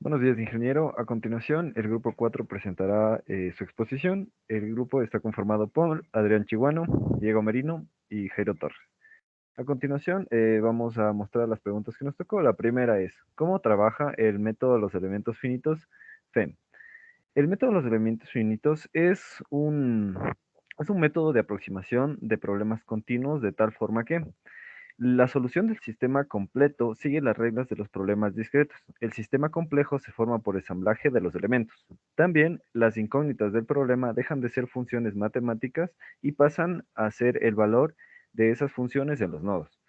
Buenos días, ingeniero. A continuación, el grupo 4 presentará su exposición. El grupo está conformado por Adrián Chiguano, Diego Merino y Jairo Torres. A continuación, vamos a mostrar las preguntas que nos tocó. La primera es, ¿cómo trabaja el método de los elementos finitos FEM? El método de los elementos finitos es un método de aproximación de problemas continuos de tal forma que la solución del sistema completo sigue las reglas de los problemas discretos. El sistema complejo se forma por ensamblaje de los elementos. También, las incógnitas del problema dejan de ser funciones matemáticas y pasan a ser el valor de esas funciones en los nodos.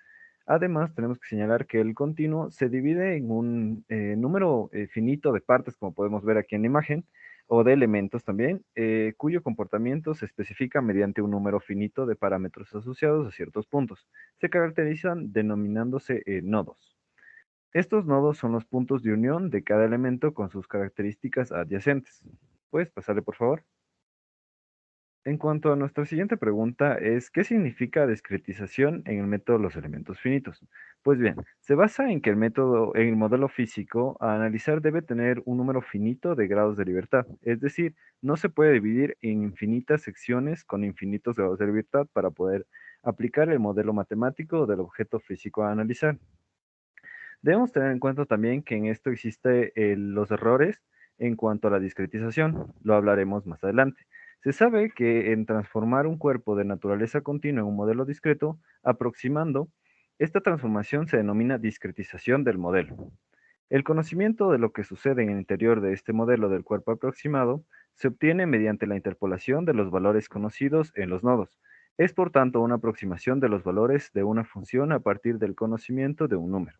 Además, tenemos que señalar que el continuo se divide en un número finito de partes, como podemos ver aquí en la imagen, o de elementos también, cuyo comportamiento se especifica mediante un número finito de parámetros asociados a ciertos puntos. Se caracterizan denominándose nodos. Estos nodos son los puntos de unión de cada elemento con sus características adyacentes. ¿Puedes pasarle, por favor? En cuanto a nuestra siguiente pregunta es, ¿qué significa discretización en el método de los elementos finitos? Pues bien, se basa en que en el modelo físico, a analizar debe tener un número finito de grados de libertad, es decir, no se puede dividir en infinitas secciones con infinitos grados de libertad para poder aplicar el modelo matemático del objeto físico a analizar. Debemos tener en cuenta también que en esto existen los errores en cuanto a la discretización. Lo hablaremos más adelante. Se sabe que en transformar un cuerpo de naturaleza continua en un modelo discreto, aproximando, esta transformación se denomina discretización del modelo. El conocimiento de lo que sucede en el interior de este modelo del cuerpo aproximado se obtiene mediante la interpolación de los valores conocidos en los nodos. Es por tanto una aproximación de los valores de una función a partir del conocimiento de un número.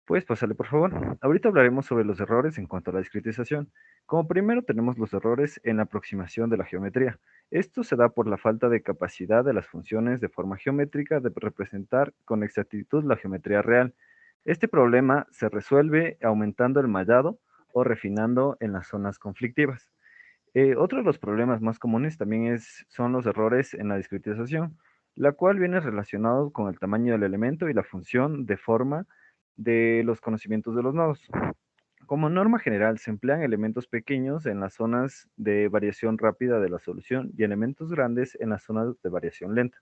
Puedes pasarle, por favor. Ahorita hablaremos sobre los errores en cuanto a la discretización. Como primero tenemos los errores en la aproximación de la geometría. Esto se da por la falta de capacidad de las funciones de forma geométrica de representar con exactitud la geometría real. Este problema se resuelve aumentando el mallado o refinando en las zonas conflictivas. Otro de los problemas más comunes también son los errores en la discretización, la cual viene relacionado con el tamaño del elemento y la función de forma de los conocimientos de los nodos. Como norma general, se emplean elementos pequeños en las zonas de variación rápida de la solución y elementos grandes en las zonas de variación lenta.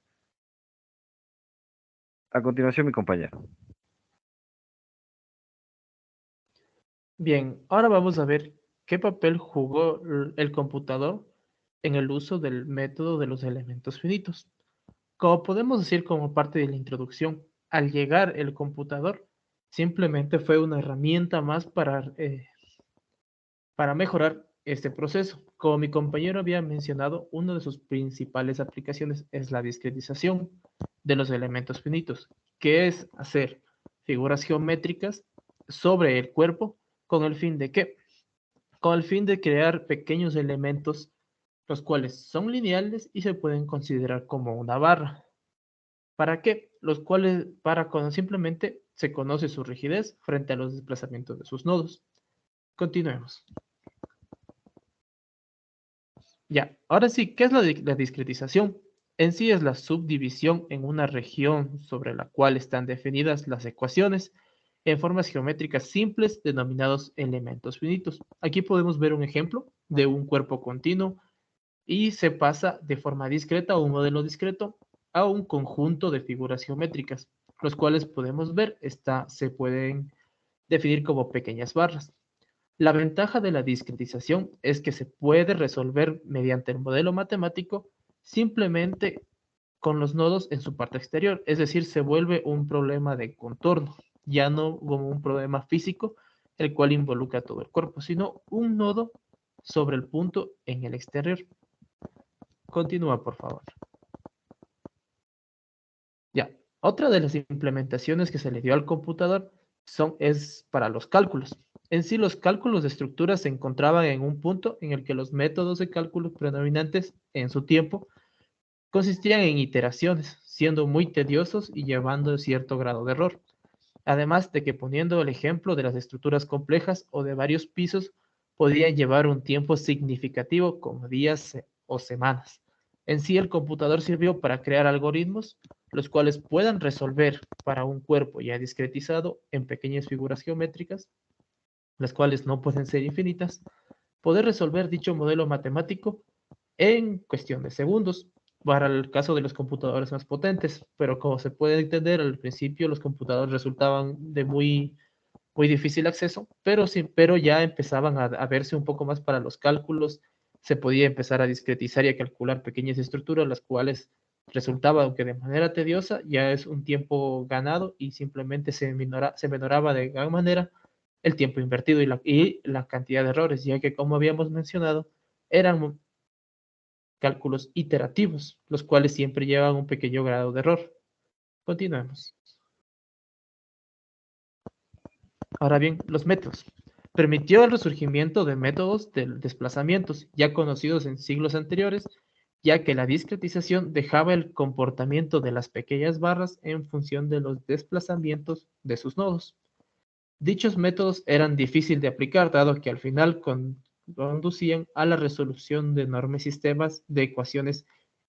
A continuación, mi compañero. Bien, ahora vamos a ver qué papel jugó el computador en el uso del método de los elementos finitos. Como podemos decir como parte de la introducción, al llegar el computador simplemente fue una herramienta más para mejorar este proceso. Como mi compañero había mencionado, una de sus principales aplicaciones es la discretización de los elementos finitos, que es hacer figuras geométricas sobre el cuerpo con el fin de que con el fin de crear pequeños elementos, los cuales son lineales y se pueden considerar como una barra. ¿Para qué? Los cuales, para cuando simplemente se conoce su rigidez frente a los desplazamientos de sus nodos. Continuemos. Ya, ahora sí, ¿qué es la discretización? En sí es la subdivisión en una región sobre la cual están definidas las ecuaciones en formas geométricas simples denominados elementos finitos. Aquí podemos ver un ejemplo de un cuerpo continuo y se pasa de forma discreta o un modelo discreto a un conjunto de figuras geométricas, los cuales podemos ver se pueden definir como pequeñas barras. La ventaja de la discretización es que se puede resolver mediante el modelo matemático simplemente con los nodos en su parte exterior, es decir, se vuelve un problema de contorno, ya no como un problema físico, el cual involucra todo el cuerpo, sino un nodo sobre el punto en el exterior. Continúa, por favor. Ya. Otra de las implementaciones que se le dio al computador es para los cálculos. En sí, los cálculos de estructuras se encontraban en un punto en el que los métodos de cálculo predominantes en su tiempo consistían en iteraciones, siendo muy tediosos y llevando cierto grado de error. Además de que poniendo el ejemplo de las estructuras complejas o de varios pisos, podía llevar un tiempo significativo como días o semanas. En sí, el computador sirvió para crear algoritmos los cuales puedan resolver para un cuerpo ya discretizado en pequeñas figuras geométricas las cuales no pueden ser infinitas, poder resolver dicho modelo matemático en cuestión de segundos, para el caso de los computadores más potentes. Pero como se puede entender, al principio los computadores resultaban de muy difícil acceso, pero, sí, pero ya empezaban a verse un poco más para los cálculos, se podía empezar a discretizar y a calcular pequeñas estructuras, las cuales resultaba, aunque de manera tediosa, ya es un tiempo ganado y simplemente se menoraba de gran manera el tiempo invertido y la cantidad de errores, ya que como habíamos mencionado, eran cálculos iterativos, los cuales siempre llevan un pequeño grado de error. Continuemos. Ahora bien, los métodos. Permitió el resurgimiento de métodos de desplazamientos ya conocidos en siglos anteriores, ya que la discretización dejaba el comportamiento de las pequeñas barras en función de los desplazamientos de sus nodos. Dichos métodos eran difíciles de aplicar, dado que al final conducían a la resolución de enormes sistemas de ecuaciones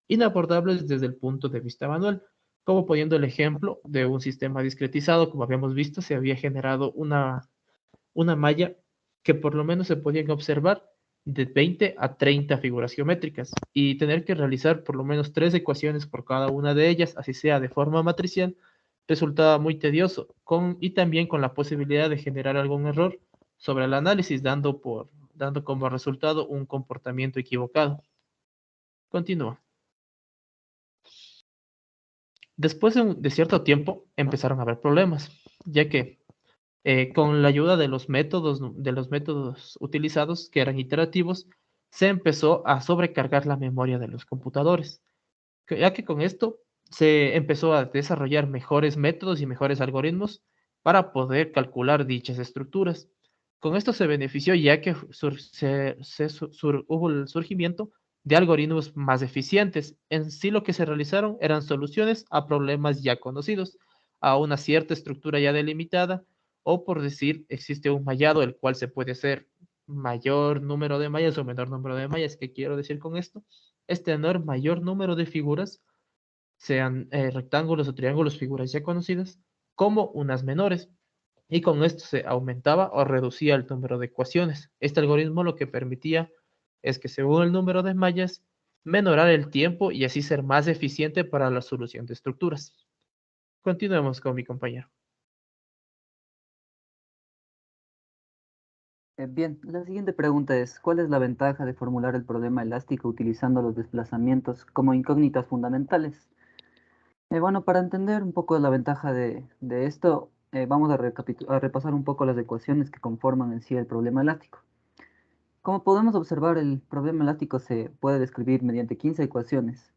inabordables desde el punto de vista manual, como poniendo el ejemplo de un sistema discretizado. Como habíamos visto, se había generado una malla que por lo menos se podían observar de 20 a 30 figuras geométricas y tener que realizar por lo menos 3 ecuaciones por cada una de ellas, así sea de forma matricial, resultaba muy tedioso y también con la posibilidad de generar algún error sobre el análisis, dando como resultado un comportamiento equivocado. Continúa. Después de cierto tiempo empezaron a haber problemas, ya que con la ayuda de los métodos utilizados, que eran iterativos, se empezó a sobrecargar la memoria de los computadores, ya que con esto se empezó a desarrollar mejores métodos y mejores algoritmos para poder calcular dichas estructuras. Con esto se benefició ya que hubo el surgimiento de algoritmos más eficientes. En sí lo que se realizaron eran soluciones a problemas ya conocidos, a una cierta estructura ya delimitada, o por decir, existe un mallado el cual se puede hacer mayor número de mallas o menor número de mallas. ¿Qué quiero decir con esto? Es tener mayor número de figuras, sean rectángulos o triángulos, figuras ya conocidas, como unas menores. Y con esto se aumentaba o reducía el número de ecuaciones. Este algoritmo lo que permitía es que según el número de mallas, menorar el tiempo y así ser más eficiente para la solución de estructuras. Continuemos con mi compañero. Bien, la siguiente pregunta es, ¿cuál es la ventaja de formular el problema elástico utilizando los desplazamientos como incógnitas fundamentales? Bueno, para entender un poco la ventaja de esto, vamos a repasar un poco las ecuaciones que conforman en sí el problema elástico. Como podemos observar, el problema elástico se puede describir mediante 15 ecuaciones.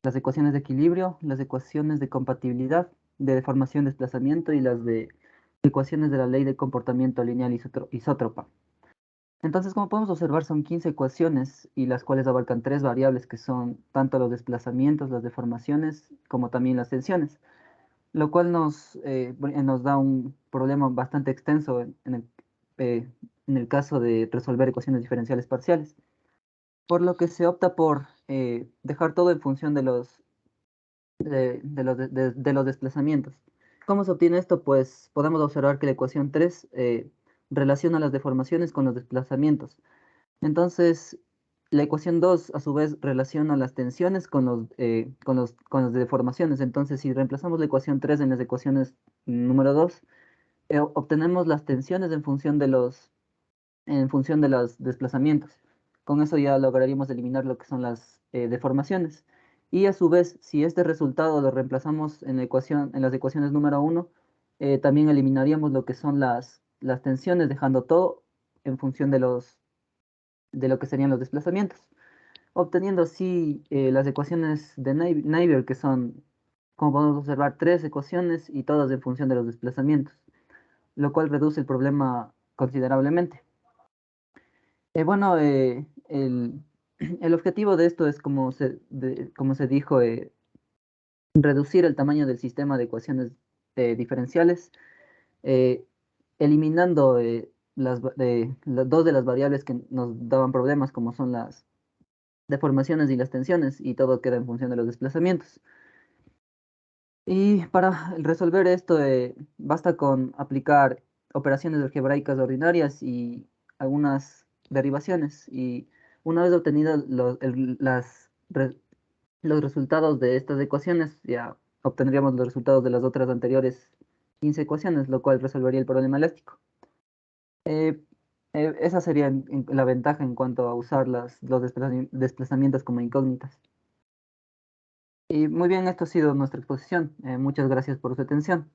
Las ecuaciones de equilibrio, las ecuaciones de compatibilidad, de deformación, desplazamiento y las de ecuaciones de la ley de comportamiento lineal isótropa. Entonces, como podemos observar, son 15 ecuaciones y las cuales abarcan 3 variables que son tanto los desplazamientos, las deformaciones, como también las tensiones, lo cual nos da un problema bastante extenso eh, en el caso de resolver ecuaciones diferenciales parciales, por lo que se opta por dejar todo en función de los desplazamientos. ¿Cómo se obtiene esto? Pues podemos observar que la ecuación 3 relaciona las deformaciones con los desplazamientos. Entonces, la ecuación 2 a su vez relaciona las tensiones con las deformaciones. Entonces, si reemplazamos la ecuación 3 en las ecuaciones número 2, obtenemos las tensiones en función de los desplazamientos. Con eso ya lograríamos eliminar lo que son las deformaciones. Y a su vez, si este resultado lo reemplazamos en las ecuaciones número 1, también eliminaríamos lo que son las tensiones, dejando todo en función de lo que serían los desplazamientos, obteniendo así las ecuaciones de Navier, que son, como podemos observar, 3 ecuaciones y todas en función de los desplazamientos, lo cual reduce el problema considerablemente. Bueno, el objetivo de esto es, como se dijo, reducir el tamaño del sistema de ecuaciones diferenciales, eh, eliminando dos de las variables que nos daban problemas, como son las deformaciones y las tensiones, y todo queda en función de los desplazamientos. Y para resolver esto, basta con aplicar operaciones algebraicas ordinarias y algunas derivaciones. Y una vez obtenidos los resultados de estas ecuaciones, ya obtendríamos los resultados de las otras anteriores 15 ecuaciones, lo cual resolvería el problema elástico. Eh, Esa sería la ventaja en cuanto a usar los desplazamientos como incógnitas. Y muy bien, esto ha sido nuestra exposición. Muchas gracias por su atención.